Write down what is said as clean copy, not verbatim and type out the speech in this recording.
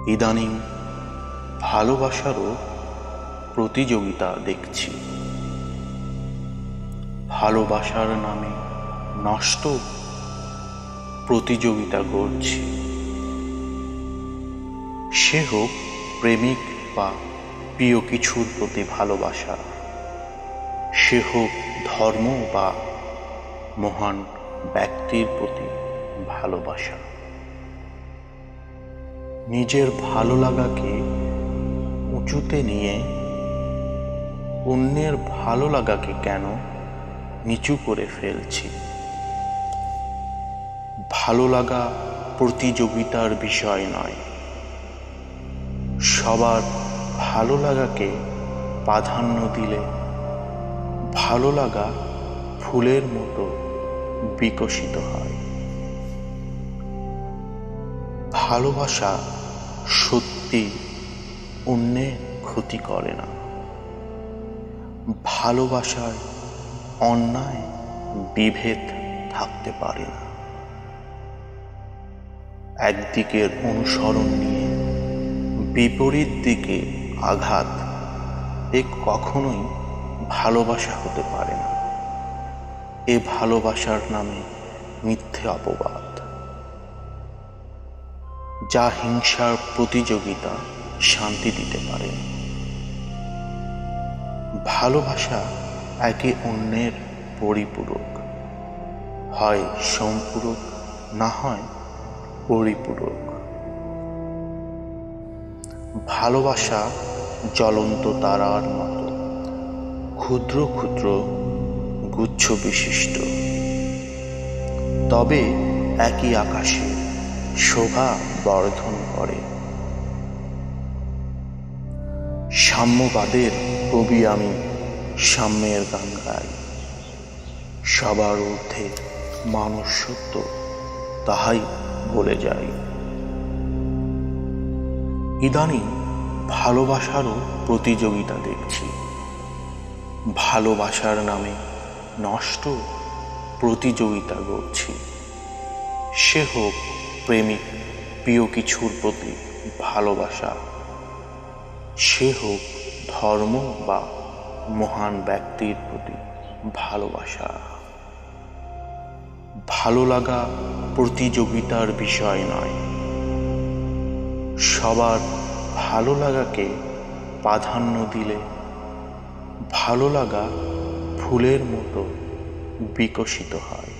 ইদানিং ভালোবাসারও প্রতিযোগিতা দেখছি। ভালোবাসার নামে নষ্ট প্রতিযোগিতা করছি। সে হোক প্রেমিক বা প্রিয় কিছুর প্রতি ভালোবাসা, সে হোক ধর্ম বা মহান ব্যক্তির প্রতি ভালোবাসা। নিজের ভালো লাগাকে উঁচুতে নিয়ে অন্যের ভালো লাগাকে কেন নিচু করে ফেলছি? ভালো লাগা প্রতিযোগিতার বিষয় নয়। সবার ভালো লাগাকে প্রাধান্য দিলে ভালো লাগা ফুলের মতো বিকশিত হয়। ভালোবাসা সত্যি অন্যের ক্ষতি করে না। ভালোবাসার অন্যায় বিভেদ থাকতে পারে না। একদিকের অনুসরণ নিয়ে বিপরীত দিকে আঘাত, এ কখনোই ভালোবাসা হতে পারে না। এ ভালোবাসার নামে মিথ্যে অপবাদ, যা হিংসার প্রতিযোগিতা শান্তি দিতে পারে। ভালোবাসা একে অন্যের পরিপূরক, হয় সম্পূরক, না হয় পরিপূরক। ভালোবাসা জ্বলন্ত তারার মতো ক্ষুদ্র ক্ষুদ্র গুচ্ছ বিশিষ্ট, তবে একই আকাশে শোভা বর্ধন করে। সাম্যবাদের কবি আমি, সাম্যের গান গাই। সবার ঊর্ধ্বে মানুষ সত্য, তাহাই বলে যাই। ইদানিং ভালোবাসারও প্রতিযোগিতা দেখছি। ভালোবাসার নামে নষ্ট প্রতিযোগিতা করছি। সে হোক প্রেমিক প্রিয় কিছুর প্রতি ভালোবাসা, সে হোক ধর্ম বা মহান ব্যক্তির প্রতি ভালোবাসা। ভালো লাগা প্রতিযোগিতার বিষয় নয়। সবার ভালো লাগাকে প্রাধান্য দিলে ভালো লাগা ফুলের মতো বিকশিত হয়।